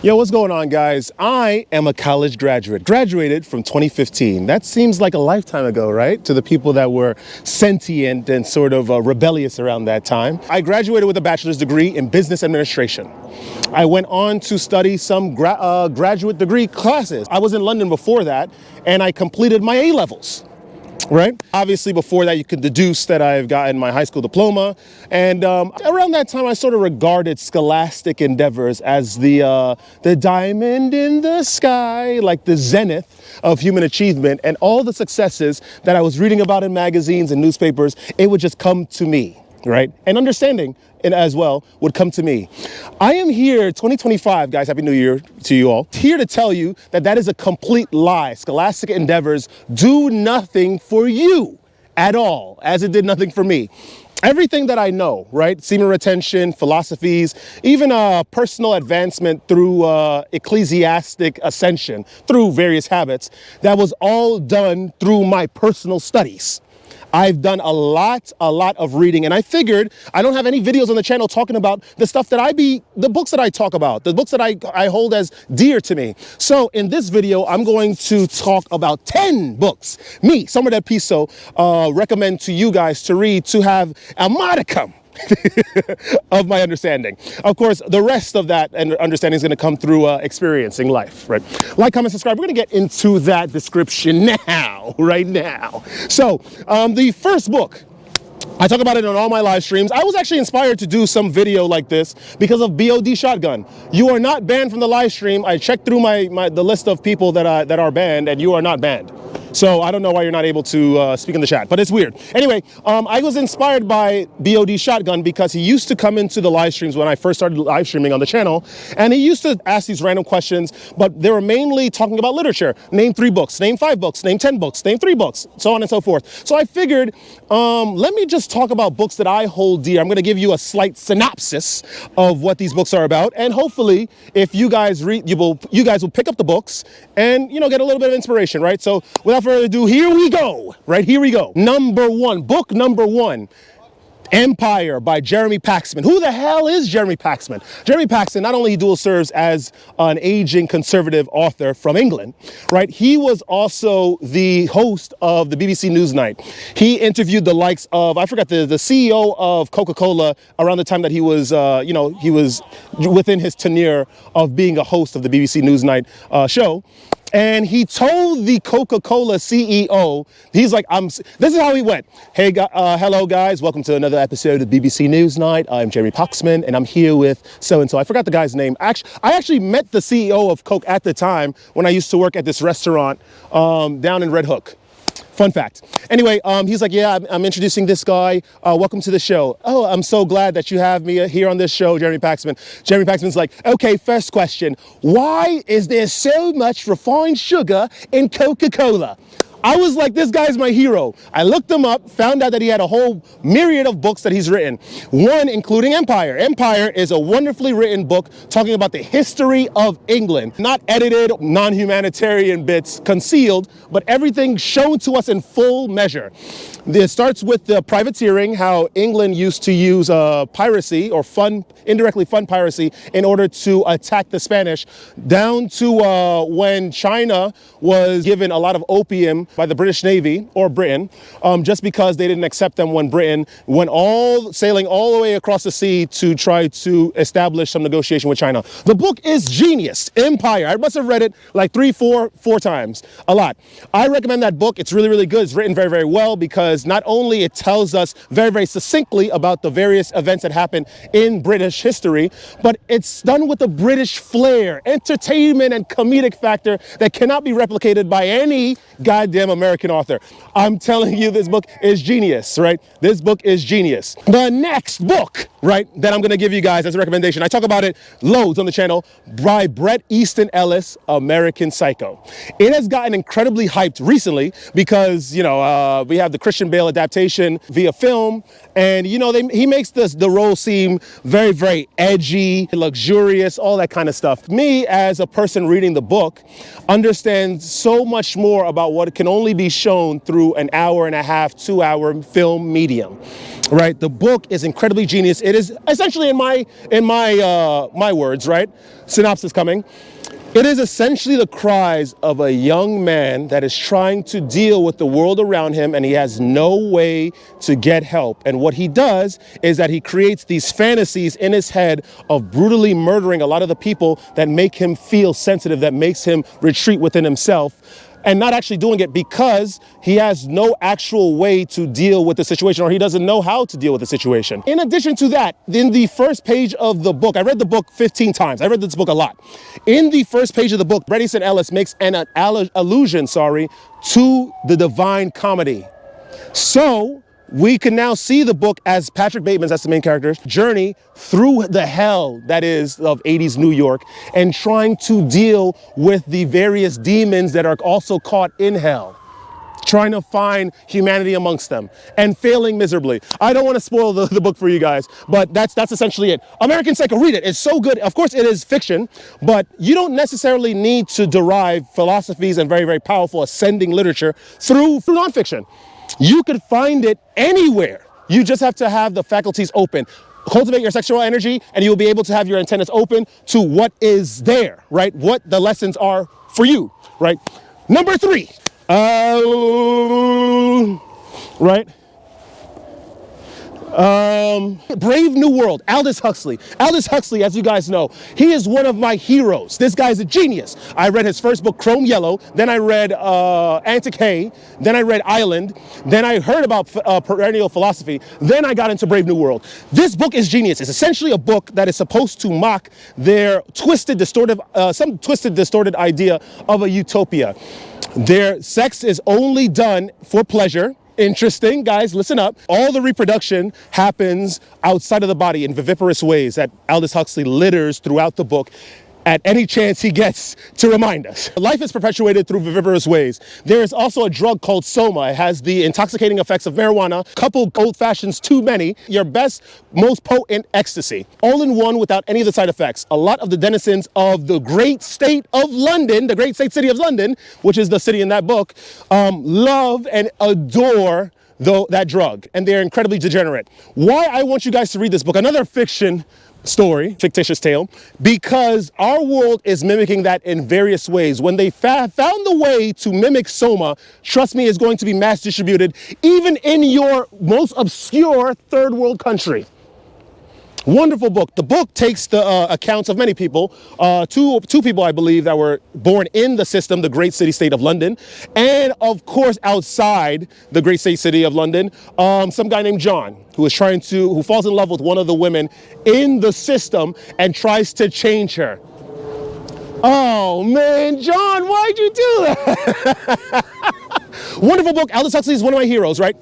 Yo, what's going on, guys? I am a college graduate, graduated from 2015. That seems like a lifetime ago, right? To the people that were sentient and sort of rebellious around that time. I graduated with a bachelor's degree in business administration. I went on to study some graduate degree classes. I was in London before that, and I completed my A-levels. Right? Obviously, before that, you could deduce that I've gotten my high school diploma. And around that time, I sort of regarded scholastic endeavors as the diamond in the sky, like the zenith of human achievement. And all the successes that I was reading about in magazines and newspapers, it would just come to me, right? And understanding it as well would come to me. I am here, 2025, guys, Happy New Year to you all, here to tell you that that is a complete lie. Scholastic endeavors do nothing for you at all, as it did nothing for me. Everything that I know, right? Semen retention, philosophies, even personal advancement through ecclesiastic ascension, through various habits, that was all done through my personal studies. I've done a lot of reading, and I figured I don't have any videos on the channel talking about the stuff that the books that I talk about, the books that I hold as dear to me. So in this video, I'm going to talk about 10 books me, Summer Dead Piso, recommend to you guys to read to have a modicum of my understanding. Of course, the rest of that understanding is going to come through experiencing life, right? Like, comment, subscribe. We're going to get into that description now, right now. So, the first book, I talk about it on all my live streams. I was actually inspired to do some video like this because of BOD Shotgun. You are not banned from the live stream. I checked through the list of people that are banned, and you are not banned. So I don't know why you're not able to speak in the chat, but it's weird. Anyway, I was inspired by BOD Shotgun because he used to come into the live streams when I first started live streaming on the channel, and he used to ask these random questions, but they were mainly talking about literature. Name 3 books, name 5 books, name 10 books, name 3 books, so on and so forth. So I figured, let me just talk about books that I hold dear. I'm going to give you a slight synopsis of what these books are about, and hopefully, if you guys read, you guys will pick up the books and get a little bit of inspiration, right? So without further ado, here we go, right? Here we go. Book number one, Empire by Jeremy Paxman. Who the hell is Jeremy Paxman? Jeremy Paxman, not only dual serves as an aging conservative author from England, right? He was also the host of the BBC Newsnight. He interviewed the likes of, I forgot, the CEO of Coca-Cola around the time that he was, he was within his tenure of being a host of the BBC Newsnight show. And he told the Coca-Cola CEO, he's like, this is how he went. Hey, hello guys, welcome to another episode of BBC Newsnight. I'm Jeremy Paxman, and I'm here with so-and-so. I forgot the guy's name. I actually met the CEO of Coke at the time when I used to work at this restaurant down in Red Hook. Fun fact. Anyway, he's like, yeah, I'm introducing this guy. Welcome to the show. Oh, I'm so glad that you have me here on this show, Jeremy Paxman. Jeremy Paxman's like, okay, first question. Why is there so much refined sugar in Coca-Cola? I was like, this guy's my hero. I looked him up, found out that he had a whole myriad of books that he's written. One including Empire. Empire is a wonderfully written book talking about the history of England. Not edited, non-humanitarian bits concealed, but everything shown to us in full measure. It starts with the privateering, how England used to use piracy or indirectly fund piracy in order to attack the Spanish, down to when China was given a lot of opium by the British Navy or Britain, just because they didn't accept them when Britain went sailing all the way across the sea to try to establish some negotiation with China. The book is genius. Empire. I must have read it like four times. A lot. I recommend that book. It's really, really good. It's written very, very well because not only it tells us very, very succinctly about the various events that happened in British history, but it's done with a British flair, entertainment, and comedic factor that cannot be replicated by any goddamn American author. I'm telling you, this book is genius, right? This book is genius. The next book, right, that I'm going to give you guys as a recommendation, I talk about it loads on the channel, by Bret Easton Ellis, American Psycho. It has gotten incredibly hyped recently because, we have the Christian Bale adaptation via film, and, he makes the role seem very, very edgy, luxurious, all that kind of stuff. Me, as a person reading the book, understands so much more about what can only be shown through an hour and a half, 2 hour film medium. right? The book is incredibly genius. It is essentially, in my words, right? Synopsis coming. It is essentially the cries of a young man that is trying to deal with the world around him, and he has no way to get help. And what he does is that he creates these fantasies in his head of brutally murdering a lot of the people that make him feel sensitive, that makes him retreat within himself, and not actually doing it because he has no actual way to deal with the situation, or he doesn't know how to deal with the situation. In addition to that, in the first page of the book, I read the book 15 times. I read this book a lot. In the first page of the book, Bret Easton Ellis makes an allusion, to the Divine Comedy. So we can now see the book as Patrick Bateman's, that's the main character's journey through the hell that is of 80s New York, and trying to deal with the various demons that are also caught in hell, trying to find humanity amongst them and failing miserably. I don't want to spoil the book for you guys, but that's essentially it. American Psycho, read it. It's so good. Of course, it is fiction, but you don't necessarily need to derive philosophies and very, very powerful ascending literature through nonfiction. You could find it anywhere. You just have to have the faculties open. Cultivate your sexual energy, and you'll be able to have your antennas open to what is there, right? What the lessons are for you, right? Number 3, right? Brave New World, Aldous Huxley. Aldous Huxley, as you guys know, he is one of my heroes. This guy's a genius. I read his first book, Chrome Yellow. Then I read Antic Hay. Then I read Island. Then I heard about perennial philosophy. Then I got into Brave New World. This book is genius. It's essentially a book that is supposed to mock their twisted, distorted idea of a utopia. Their sex is only done for pleasure. Interesting, guys, listen up. All the reproduction happens outside of the body in viviparous ways that Aldous Huxley litters throughout the book at any chance he gets to remind us. Life is perpetuated through viviparous ways. There is also a drug called soma. It has the intoxicating effects of marijuana, couple old fashions too many, your best, most potent ecstasy, all in one without any of the side effects. A lot of the denizens of the great state of London, the great state city of London, which is the city in that book, love and adore that drug, and they're incredibly degenerate. Why I want you guys to read this book, another fiction story, fictitious tale, because our world is mimicking that in various ways. When they found the way to mimic soma, trust me, it's going to be mass distributed even in your most obscure third world country. Wonderful book. The book takes the accounts of many people, two people, I believe, that were born in the system, the great city-state of London, and of course, outside the great city of London, some guy named John, who falls in love with one of the women in the system and tries to change her. Oh man, John, why'd you do that? Wonderful book. Aldous Huxley is one of my heroes, right?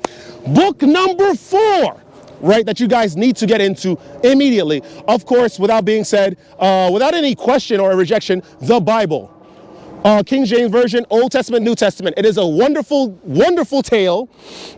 Book number 4. Right, that you guys need to get into immediately. Of course, without being said, without any question or rejection, the Bible. King James Version, Old Testament, New Testament. It is a wonderful, wonderful tale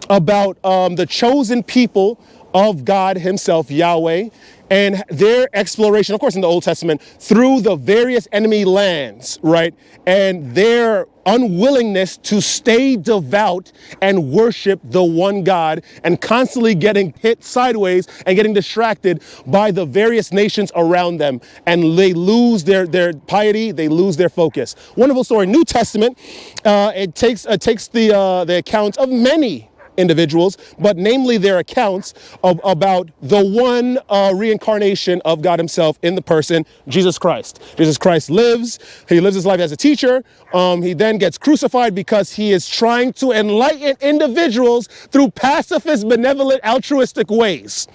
about the chosen people of God himself, Yahweh, and their exploration, of course, in the Old Testament, through the various enemy lands, right? And their unwillingness to stay devout and worship the one God, and constantly getting hit sideways and getting distracted by the various nations around them. And they lose their piety, they lose their focus. Wonderful story. New Testament, it takes the accounts of many individuals, but namely their accounts about the one reincarnation of God himself in the person, Jesus Christ. Jesus Christ lives his life as a teacher. He then gets crucified because he is trying to enlighten individuals through pacifist, benevolent, altruistic ways.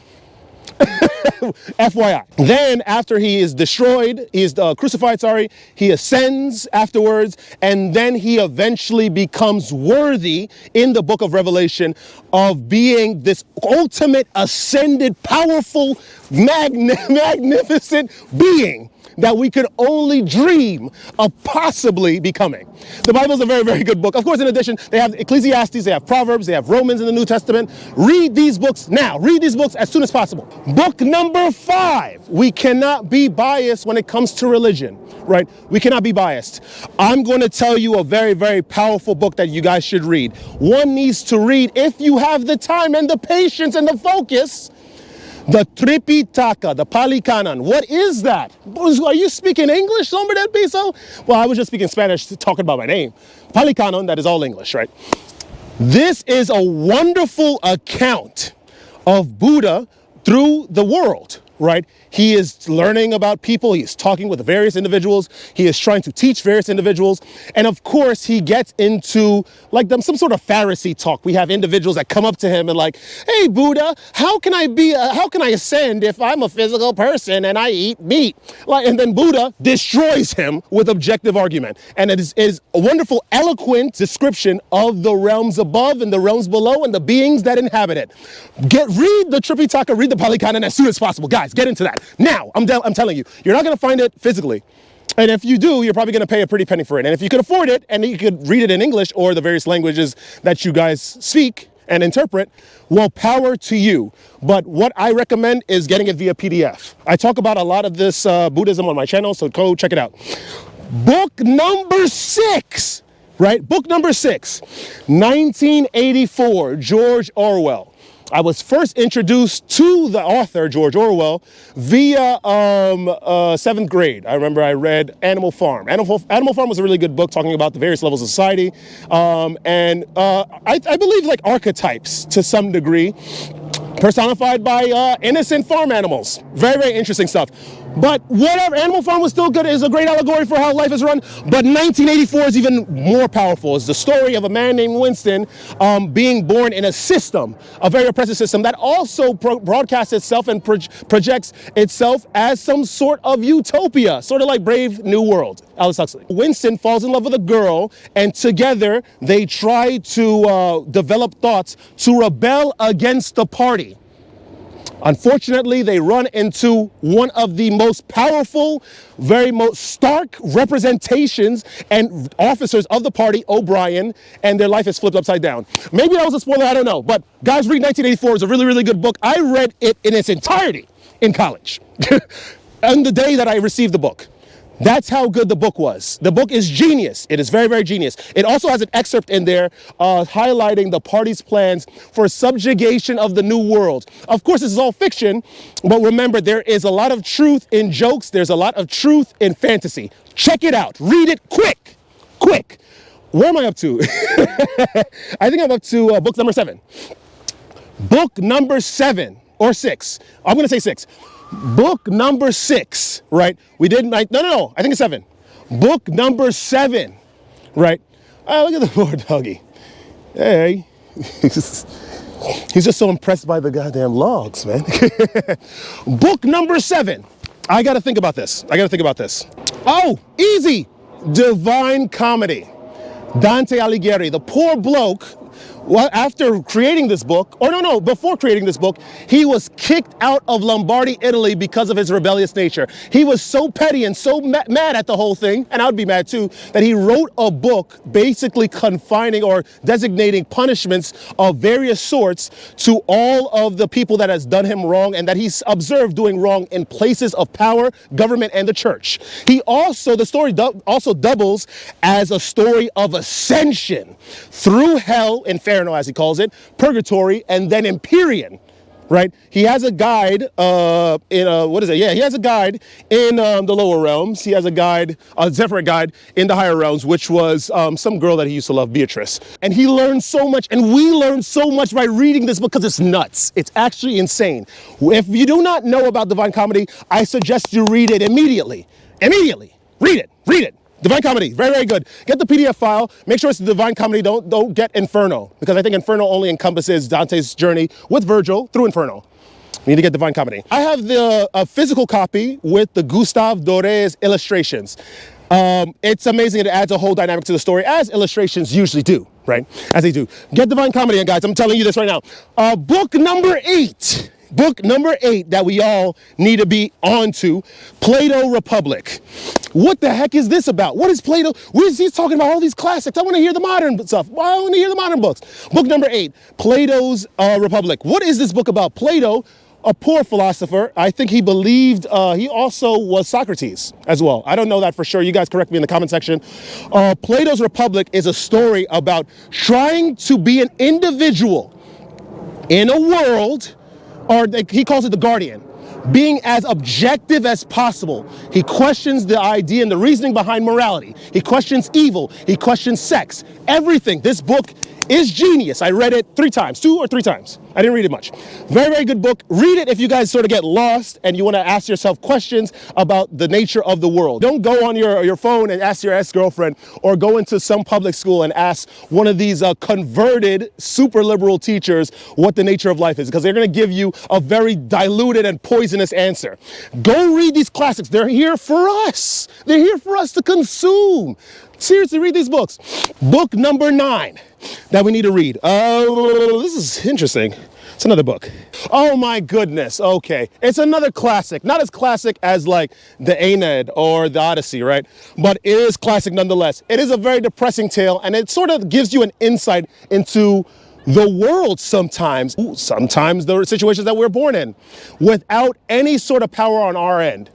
FYI. Then after he is destroyed, he is crucified, he ascends afterwards, and then he eventually becomes worthy in the book of Revelation of being this ultimate ascended, powerful, magnificent being that we could only dream of possibly becoming. The Bible is a very, very good book. Of course, in addition, they have Ecclesiastes, they have Proverbs, they have Romans in the New Testament. Read these books now. Read these books as soon as possible. Book number 5. We cannot be biased when it comes to religion, right? We cannot be biased. I'm going to tell you a very, very powerful book that you guys should read. One needs to read, if you have the time and the patience and the focus, the Tripitaka, the Pali Canon. What is that? Are you speaking English, hombre del piso? Well, I was just speaking Spanish, talking about my name. Pali Canon, that is all English, right? This is a wonderful account of Buddha through the world, right? He is learning about people. He's talking with various individuals. He is trying to teach various individuals. And of course, he gets into like some sort of Pharisee talk. We have individuals that come up to him and like, hey, Buddha, how can I ascend if I'm a physical person and I eat meat? And then Buddha destroys him with objective argument. And it is a wonderful, eloquent description of the realms above and the realms below and the beings that inhabit it. Read the Tripitaka, read the Pali Canon as soon as possible. Guys, get into that. Now, I'm telling you, you're not going to find it physically. And if you do, you're probably going to pay a pretty penny for it. And if you could afford it, and you could read it in English or the various languages that you guys speak and interpret, well, power to you. But what I recommend is getting it via PDF. I talk about a lot of this Buddhism on my channel, so go check it out. Book number 6, right? Book number 6, 1984, George Orwell. I was first introduced to the author, George Orwell, via 7th grade. I remember I read Animal Farm. Animal Farm was a really good book talking about the various levels of society. I believe like archetypes to some degree, personified by innocent farm animals. Very, very interesting stuff. But whatever, Animal Farm was still good. It's a great allegory for how life is run. But 1984 is even more powerful. It's the story of a man named Winston being born in a system, a very oppressive system that also broadcasts itself and projects itself as some sort of utopia, sort of like Brave New World, Aldous Huxley. Winston falls in love with a girl, and together they try to develop thoughts to rebel against the party. Unfortunately, they run into one of the most powerful, very most stark representations and officers of the party, O'Brien, and their life is flipped upside down. Maybe that was a spoiler, I don't know. But guys, read 1984. It's a really, really good book. I read it in its entirety in college on the day that I received the book. That's how good the book was. The book is genius. It is very, very genius. It also has an excerpt in there highlighting the party's plans for subjugation of the New World. Of course, this is all fiction, but remember, there is a lot of truth in jokes. There's a lot of truth in fantasy. Check it out. Read it quick. Quick. Where am I up to? I think I'm up to book number 7. Book number 7 or 6. I'm going to say 6. Book number 6, right? We didn't, no, I think it's 7. Book number 7, right? Look at the poor doggy. Hey, he's just so impressed by the goddamn logs, man. Book number 7. I got to think about this. Oh, easy. Divine Comedy. Dante Alighieri, the poor bloke. Well, after creating this book, before creating this book, he was kicked out of Lombardy, Italy because of his rebellious nature. He was so petty and so mad at the whole thing, and I would be mad too, that he wrote a book basically confining or designating punishments of various sorts to all of the people that has done him wrong and that he's observed doing wrong in places of power, government, and the church. The story also doubles as a story of ascension through hell, Inferno as he calls it, purgatory, and then Empyrean, right? He has a guide he has a guide in the lower realms. He has a separate guide in the higher realms, which was some girl that he used to love, Beatrice. And he learned so much, and we learned so much by reading this book because it's nuts. It's actually insane. If you do not know about Divine Comedy, I suggest you read it immediately. Read it. Divine Comedy, very, very good. Get the PDF file. Make sure it's the Divine Comedy. Don't get Inferno, because I think Inferno only encompasses Dante's journey with Virgil through Inferno. You need to get Divine Comedy. I have the physical copy with the Gustavdores illustrations. It's amazing. It adds a whole dynamic to the story, as illustrations usually do, right? As they do. Get Divine Comedy, guys. I'm telling you this right now. Book number 8. Book number 8 that we all need to be on to, Plato Republic. What the heck is this about? What is Plato? He's talking about all these classics. I want to hear the modern stuff. I want to hear the modern books. Book number 8, Plato's Republic. What is this book about? Plato, a poor philosopher. I think he believed, he also was Socrates as well. I don't know that for sure. You guys correct me in the comment section. Plato's Republic is a story about trying to be an individual in a world, or he calls it the guardian, being as objective as possible. He questions the idea and the reasoning behind morality. He questions evil. He questions sex. Everything. This book is genius. I read it 3 times, 2 or 3 times. I didn't read it much. Very, very good book. Read it if you guys sort of get lost and you want to ask yourself questions about the nature of the world. Don't go on your phone and ask your ex-girlfriend, or go into some public school and ask one of these converted super liberal teachers what the nature of life is, because they're going to give you a very diluted and poisonous answer. Go read these classics. They're here for us. They're here for us to consume. Seriously, read these books. Book number 9 that we need to read. This is interesting. It's another book. Oh my goodness. Okay. It's another classic. Not as classic as like the Aeneid or the Odyssey, right? But it is classic nonetheless. It is a very depressing tale, and it sort of gives you an insight into the world sometimes the situations that we're born in, without any sort of power on our end.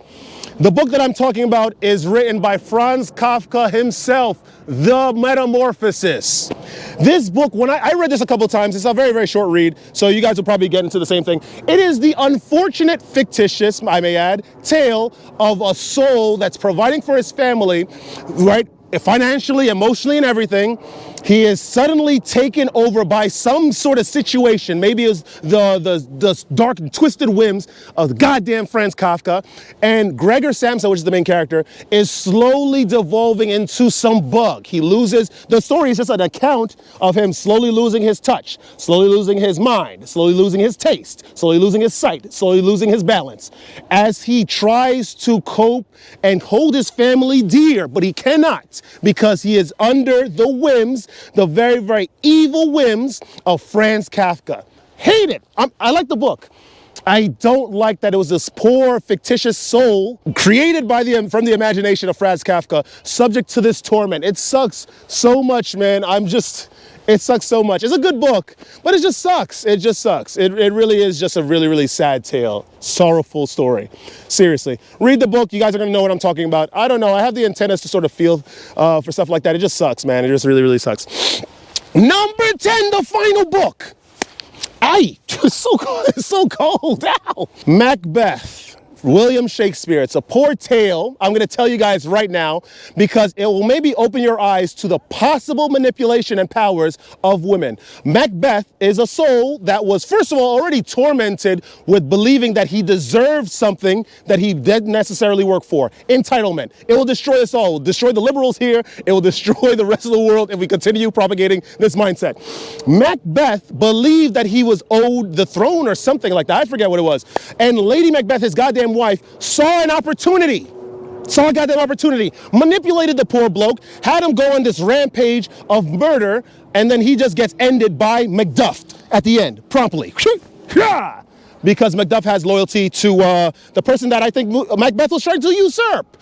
The book that I'm talking about is written by Franz Kafka himself, The Metamorphosis. This book, when I read this a couple of times, it's a very, very short read, so you guys will probably get into the same thing. It is the unfortunate, fictitious, I may add, tale of a soul that's providing for his family, right? Financially, emotionally, and everything. He is suddenly taken over by some sort of situation. Maybe it was the dark and twisted whims of the goddamn Franz Kafka. And Gregor Samsa, which is the main character, is slowly devolving into some bug. He loses, the story is just an account of him slowly losing his touch, slowly losing his mind, slowly losing his taste, slowly losing his sight, slowly losing his balance, as he tries to cope and hold his family dear, but he cannot, because he is under the whims, the very, very evil whims of Franz Kafka. Hate it. I like the book. I don't like that it was this poor, fictitious soul created from the imagination of Franz Kafka, subject to this torment. It sucks so much, man. It sucks so much. It's a good book, but it just sucks. It just sucks. It really is just a really, really sad tale. Sorrowful story. Seriously. Read the book. You guys are going to know what I'm talking about. I don't know. I have the antennas to sort of feel for stuff like that. It just sucks, man. It just really, really sucks. Number 10, the final book. It's so cold. It's so cold. Ow. Macbeth. William Shakespeare. It's a poor tale. I'm going to tell you guys right now, because it will maybe open your eyes to the possible manipulation and powers of women. Macbeth is a soul that was, first of all, already tormented with believing that he deserved something that he didn't necessarily work for. Entitlement. It will destroy us all. It will destroy the liberals here. It will destroy the rest of the world if we continue propagating this mindset. Macbeth believed that he was owed the throne or something like that. I forget what it was. And Lady Macbeth, his goddamn wife, saw a goddamn opportunity, manipulated the poor bloke, had him go on this rampage of murder, and then he just gets ended by Macduff at the end, promptly. Because Macduff has loyalty to the person that I think Macbeth was trying to usurp.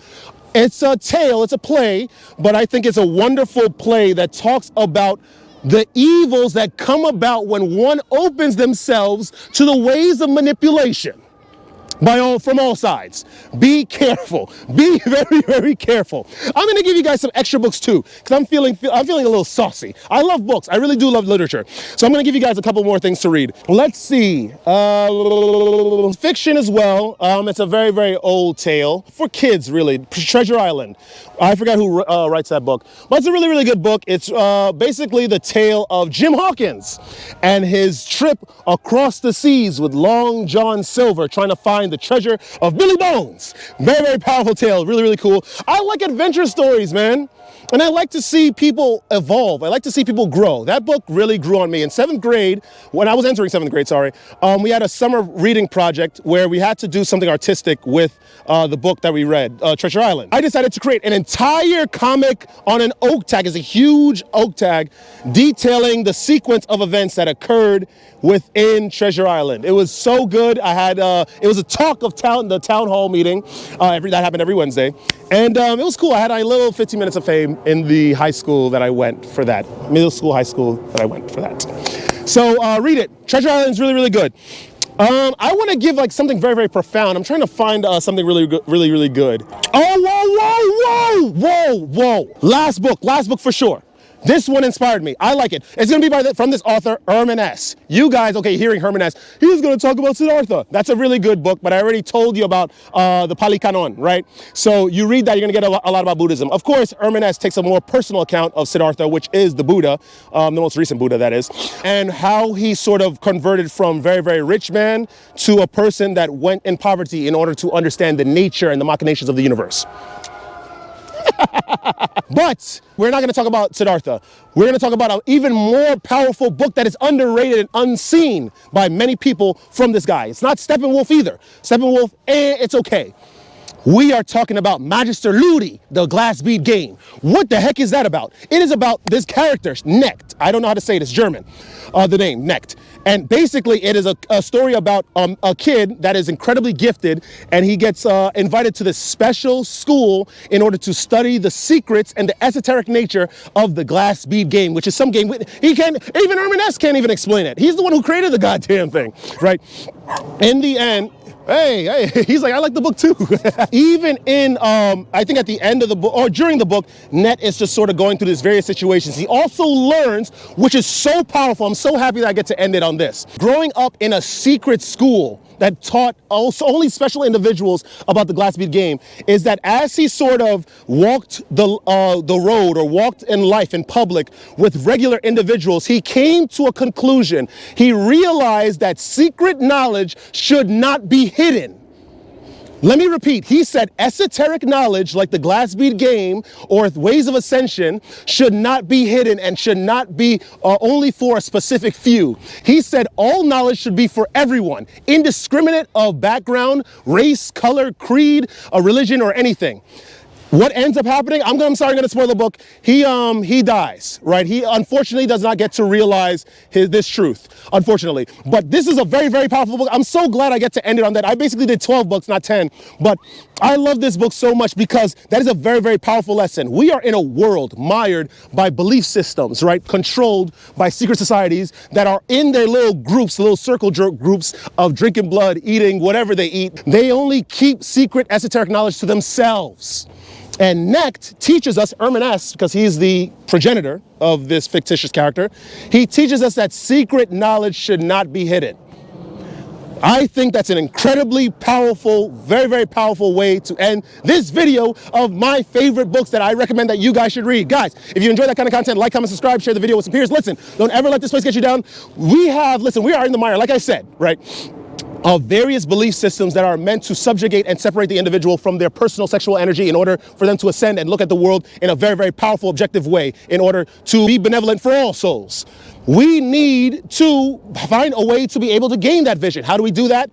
It's a tale, it's a play, but I think it's a wonderful play that talks about the evils that come about when one opens themselves to the ways of manipulation. From all sides. Be careful. Be very, very careful. I'm going to give you guys some extra books too, because I'm feeling a little saucy. I love books. I really do love literature. So I'm going to give you guys a couple more things to read. Let's see. Fiction as well. It's a very, very old tale for kids, really. Treasure Island. I forgot who writes that book, but it's a really, really good book. It's basically the tale of Jim Hawkins and his trip across the seas with Long John Silver, trying to find find the treasure of Billy Bones. Very, very powerful tale. Really, really cool. I like adventure stories, man. And I like to see people evolve. I like to see people grow. That book really grew on me. In 7th grade, when I was entering 7th grade, we had a summer reading project where we had to do something artistic with the book that we read, Treasure Island. I decided to create an entire comic on an oak tag. It's a huge oak tag detailing the sequence of events that occurred within Treasure Island. It was so good. I had, it was a talk of the town hall meeting that happened every Wednesday. And it was cool. I had a little 15 minutes of fame in the high school that I went for that. Middle school, high school that I went for that. So read it. Treasure Island is really, really good. I want to give like something very, very profound. I'm trying to find something really good. Oh, whoa. Last book for sure. This one inspired me. I like it. It's going to be from this author, Herman S. You guys, okay, hearing Herman S. He's going to talk about Siddhartha. That's a really good book, but I already told you about the Pali Canon, right? So you read that, you're going to get a lot about Buddhism. Of course, Herman S. takes a more personal account of Siddhartha, which is the Buddha, the most recent Buddha, that is, and how he sort of converted from very, very rich man to a person that went in poverty in order to understand the nature and the machinations of the universe. But we're not going to talk about Siddhartha. We're going to talk about an even more powerful book that is underrated and unseen by many people from this guy. It's not Steppenwolf either. Steppenwolf, it's okay. We are talking about Magister Ludi, the glass bead game. What the heck is that about? It is about this character, Knecht. I don't know how to say it. It's German, the name, Knecht. And basically, it is a story about a kid that is incredibly gifted, and he gets invited to this special school in order to study the secrets and the esoteric nature of the glass bead game, which is some game even Herman S. can't even explain it. He's the one who created the goddamn thing, right? In the end, Hey, he's like, I like the book too. Even in, I think at the end of the book, or during the book, Net is just sort of going through these various situations. He also learns, which is so powerful, I'm so happy that I get to end it on this. Growing up in a secret school that taught also only special individuals about the glass bead game, is that as he sort of walked the road, or walked in life in public with regular individuals, he came to a conclusion. He realized that secret knowledge should not be hidden. Let me repeat, he said esoteric knowledge like the glass bead game or ways of ascension should not be hidden and should not be only for a specific few. He said all knowledge should be for everyone, indiscriminate of background, race, color, creed, religion, or anything. What ends up happening, I'm sorry, I'm going to spoil the book. He dies, right? He unfortunately does not get to realize this truth, unfortunately. But this is a very, very powerful book. I'm so glad I get to end it on that. I basically did 12 books, not 10. But I love this book so much because that is a very, very powerful lesson. We are in a world mired by belief systems, right? Controlled by secret societies that are in their little groups, little circle jerk groups of drinking blood, eating whatever they eat. They only keep secret esoteric knowledge to themselves. And Knecht teaches us, Herman S., because he's the progenitor of this fictitious character, he teaches us that secret knowledge should not be hidden. I think that's an incredibly powerful, very, very powerful way to end this video of my favorite books that I recommend that you guys should read. Guys, if you enjoy that kind of content, like, comment, subscribe, share the video with some peers. Listen, don't ever let this place get you down. We are in the mire, like I said, right? Of various belief systems that are meant to subjugate and separate the individual from their personal sexual energy in order for them to ascend and look at the world in a very, very powerful, objective way in order to be benevolent for all souls. We need to find a way to be able to gain that vision. How do we do that?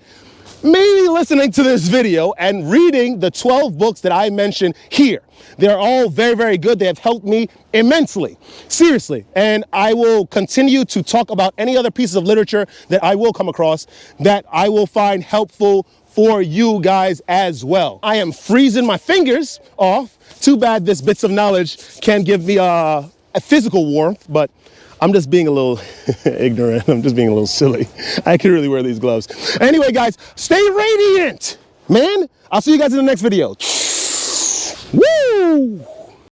Maybe listening to this video and reading the 12 books that I mentioned here. They're all very, very good. They have helped me immensely, seriously. And I will continue to talk about any other pieces of literature that I will come across that I will find helpful for you guys as well. I am freezing my fingers off. Too bad this bits of knowledge can't give me a physical warmth, but I'm just being a little ignorant. I'm just being a little silly. I could really wear these gloves. Anyway, guys, stay radiant, man. I'll see you guys in the next video. Woo!